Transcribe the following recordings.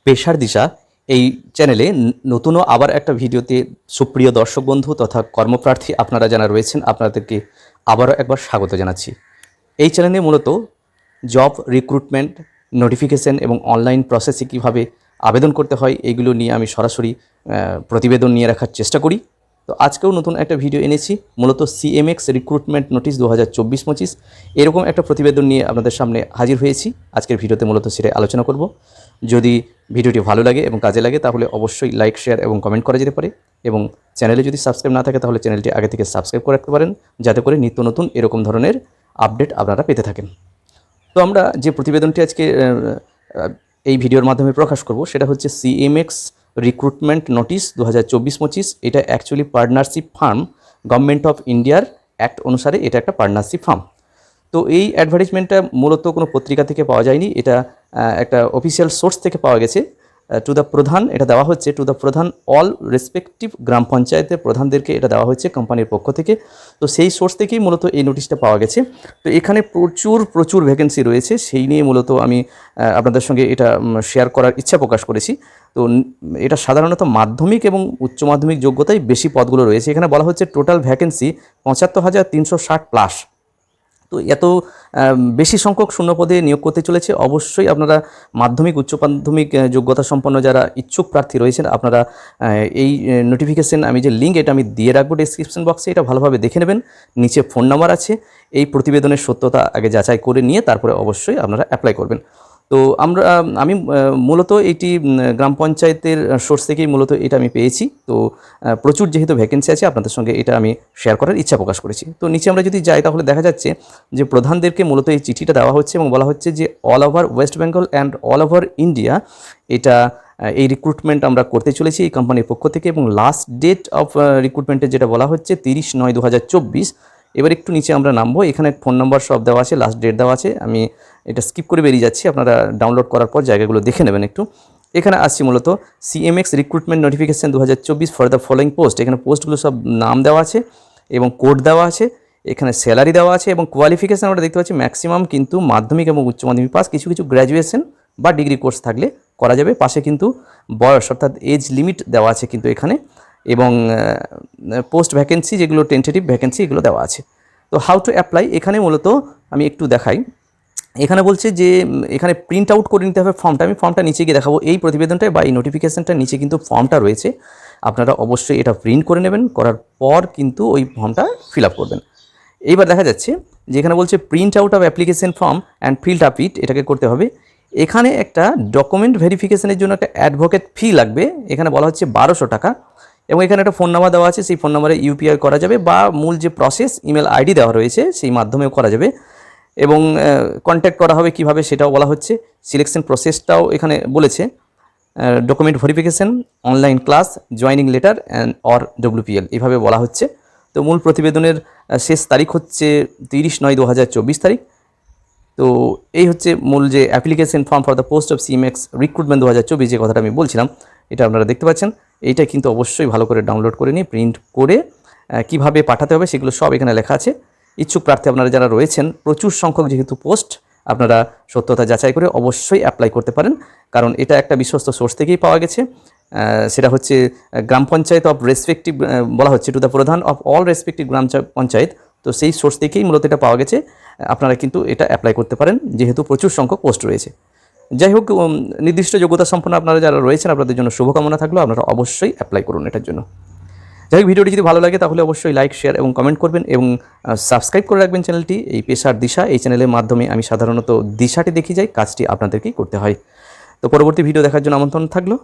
পেশার দিশা এই চ্যানেলে নতুনও আবার একটা ভিডিওতে সুপ্রিয় দর্শক বন্ধু তথা কর্মপ্রার্থী আপনারা যারা রয়েছেন আপনাদেরকে আবারও একবার স্বাগত জানাচ্ছি। এই চ্যানেলে মূলত জব রিক্রুটমেন্ট নোটিফিকেশন এবং অনলাইন প্রসেসে কীভাবে আবেদন করতে হয় এইগুলো নিয়ে আমি সরাসরি প্রতিবেদন নিয়ে রাখার চেষ্টা করি। তো আজকেও নতুন একটা ভিডিও এনেছি, মূলত CMX রিক্রুটমেন্ট নোটিশ 2024-25 এরকম একটা প্রতিবেদন নিয়ে আপনাদের সামনে হাজির হয়েছি। আজকের ভিডিওতে মূলত সেটাই আলোচনা করব। যদি ভিডিওটি ভালো লাগে এবং কাজে লাগে তাহলে অবশ্যই লাইক, শেয়ার এবং কমেন্ট করা যেতে পারে, এবং চ্যানেলে যদি সাবস্ক্রাইব না থাকে তাহলে চ্যানেলটি আগে থেকে সাবস্ক্রাইব করে রাখতে পারেন, যাতে করে নিত্য নতুন এরকম ধরনের আপডেট আপনারা পেতে থাকেন। তো আমরা যে প্রতিবেদনটি আজকে এই ভিডিওর মাধ্যমে প্রকাশ করব সেটা হচ্ছে CMX রিক্রুটমেন্ট নোটিশ 2024-25। এটা actually partnership firm, government of ইন্ডিয়ার অ্যাক্ট অনুসারে এটা একটা পার্টনারশিপ ফার্ম। তো এই অ্যাডভার্টাইজমেন্টটা মূলত কোনো পত্রিকা থেকে পাওয়া যায়নি, এটা একটা অফিসিয়াল সোর্স থেকে পাওয়া গেছে। টু দ্য প্রধান এটা দেওয়া হচ্ছে, টু দ্য প্রধান অল রেসপেক্টিভ গ্রাম পঞ্চায়েতের প্রধানদেরকে এটা দেওয়া হচ্ছে কোম্পানির পক্ষ থেকে। তো সেই সোর্স থেকেই মূলত এই নোটিশটা পাওয়া গেছে। তো এখানে প্রচুর ভ্যাকেন্সি রয়েছে, সেই নিয়ে মূলত আমি আপনাদের সঙ্গে এটা শেয়ার করার ইচ্ছা প্রকাশ করেছি। তো এটা সাধারণত মাধ্যমিক এবং উচ্চ মাধ্যমিক যোগ্যতায় বেশি পদগুলো রয়েছে। এখানে বলা হচ্ছে টোটাল ভ্যাকেন্সি 75,360 প্লাস। তো এত বেশি সংখ্যক শূন্যপদে নিয়োগ করতে চলেছে। অবশ্যই আপনারা মাধ্যমিক উচ্চ মাধ্যমিক যোগ্যতা সম্পন্ন যারা ইচ্ছুক প্রার্থী রয়েছেন আপনারা এই নোটিফিকেশন আমি যে লিঙ্ক এটা আমি দিয়ে রাখবো ডেসক্রিপশন বক্সে, এটা ভালোভাবে দেখে নেবেন। নিচে ফোন নাম্বার আছে, এই প্রতিবেদনের সত্যতা আগে যাচাই করে নিয়ে তারপরে অবশ্যই আপনারা অ্যাপ্লাই করবেন। তো আমি মূলত এটি গ্রাম পঞ্চায়েতের সোর্স থেকেই মূলত এটা আমি পেয়েছি। তো প্রচুর যেহেতু ভ্যাকেন্সি আছে আপনাদের সঙ্গে এটা আমি শেয়ার করার ইচ্ছা প্রকাশ করেছি। তো নিচে আমরা যদি যাই তাহলে দেখা যাচ্ছে যে প্রধানদেরকে মূলত এই চিঠিটা দেওয়া হচ্ছে এবং বলা হচ্ছে যে all over West Bengal and all over India এটা এই রিক্রুটমেন্ট আমরা করতে চলেছি এই কোম্পানির পক্ষ থেকে, এবং লাস্ট ডেট অফ রিক্রুটমেন্টের যেটা বলা হচ্ছে 30/9/2024। এবার একটু নিচে আমরা নামবো, এখানে ফোন নাম্বার সব দেওয়া আছে, লাস্ট ডেট দেওয়া আছে। আমি এটা স্কিপ করে বেরিয়ে যাচ্ছি, আপনারা ডাউনলোড করার পর জায়গাগুলো দেখে নেবেন একটু। এখানে আসছি মূলত CMX recruitment notification 2024 for the following post. এখানে পোস্টগুলো সব নাম দেওয়া আছে এবং কোড দেওয়া আছে, এখানে স্যালারি দেওয়া আছে এবং কোয়ালিফিকেশান আমরা দেখতে পাচ্ছি ম্যাক্সিমাম কিন্তু মাধ্যমিক এবং উচ্চ মাধ্যমিক পাস, কিছু কিছু গ্র্যাজুয়েশন বা ডিগ্রি কোর্স থাকলে করা যাবে। পাশে কিন্তু বয়স অর্থাৎ এজ লিমিট দেওয়া আছে কিন্তু এখানে, এবং পোস্ট ভ্যাকেন্সি যেগুলো টেন্টেটিভ ভ্যাকেন্সি এগুলো দেওয়া আছে। তো হাউ টু অ্যাপ্লাই এখানে মূলত আমি একটু দেখাই। এখানে বলছে যে এখানে প্রিন্ট আউট করে নিতে হবে ফর্মটা, আমি ফর্মটা নিচে গিয়ে দেখাবো। এই প্রতিবেদনটায় বা এই নোটিফিকেশানটার নিচে কিন্তু ফর্মটা রয়েছে, আপনারা অবশ্যই এটা প্রিন্ট করে নেবেন, করার পর কিন্তু ওই ফর্মটা ফিল আপ করবেন। এইবার দেখা যাচ্ছে যে এখানে বলছে print out of application form and filled up it, এটাকে করতে হবে। এখানে একটা ডকুমেন্ট ভেরিফিকেশনের জন্য একটা অ্যাডভোকেট ফি লাগবে, এখানে বলা হচ্ছে 1200 টাকা, এবং এখানে একটা ফোন নাম্বার দেওয়া আছে, সেই ফোন নাম্বারে UPI করা যাবে বা মূল যে প্রসেস ইমেল ID দেওয়া রয়েছে সেই মাধ্যমেও করা যাবে, এবং কন্ট্যাক্ট করা হবে কিভাবে সেটাও বলা হচ্ছে। সিলেকশন প্রসেসটাও এখানে বলেছে, document verification, online class, joining letter and or WPL এভাবে বলা হচ্ছে। তো মূল প্রতিবেদনের শেষ তারিখ হচ্ছে 30/9/2024 তারিখ। তো এই হচ্ছে মূল যে application form for the post of CMX recruitment 2024 যে কথাটা আমি বলছিলাম, এটা আপনারা দেখতে পাচ্ছেন। এইটা কিন্তু অবশ্যই ভালো করে ডাউনলোড করে নিয়ে প্রিন্ট করে কিভাবে পাঠাতে হবে সেগুলো সব এখানে লেখা আছে। ইচ্ছুক প্রার্থী আপনারা যারা রয়েছেন, প্রচুর সংখ্যক যেহেতু পোস্ট, আপনারা সত্যতা যাচাই করে অবশ্যই অ্যাপ্লাই করতে পারেন, কারণ এটা একটা বিশ্বস্ত সোর্স থেকেই পাওয়া গেছে। সেটা হচ্ছে গ্রাম পঞ্চায়েত অফ রেসপেক্টিভ বলা হচ্ছে, টু দ্য প্রধান অফ অল রেসপেক্টিভ গ্রাম পঞ্চায়েত। তো সেই সোর্স থেকেই মূলত এটা পাওয়া গেছে, আপনারা কিন্তু এটা অ্যাপ্লাই করতে পারেন যেহেতু প্রচুর সংখ্যক পোস্ট রয়েছে। যাই হোক, নির্দিষ্ট যোগ্যতা সম্পন্ন আপনারা যারা রয়েছেন আপনাদের জন্য শুভকামনা থাকলো, আপনারা অবশ্যই অ্যাপ্লাই করুন এটার জন্য। যাই হোক, ভিডিওটি যদি ভালো লাগে তাহলে অবশ্যই লাইক, শেয়ার এবং কমেন্ট করবেন, এবং সাবস্ক্রাইব করে রাখবেন চ্যানেলটি। এই পেশার দিশা এই চ্যানেলের মাধ্যমে আমি সাধারণত দিশাটি দেখিয়ে যাই, কাজটি আপনাদেরকেই করতে হয়। তো পরবর্তী ভিডিও দেখার জন্য আমন্ত্রণ থাকলো।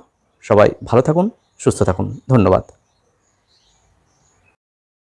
সবাই ভালো থাকুন, সুস্থ থাকুন, ধন্যবাদ।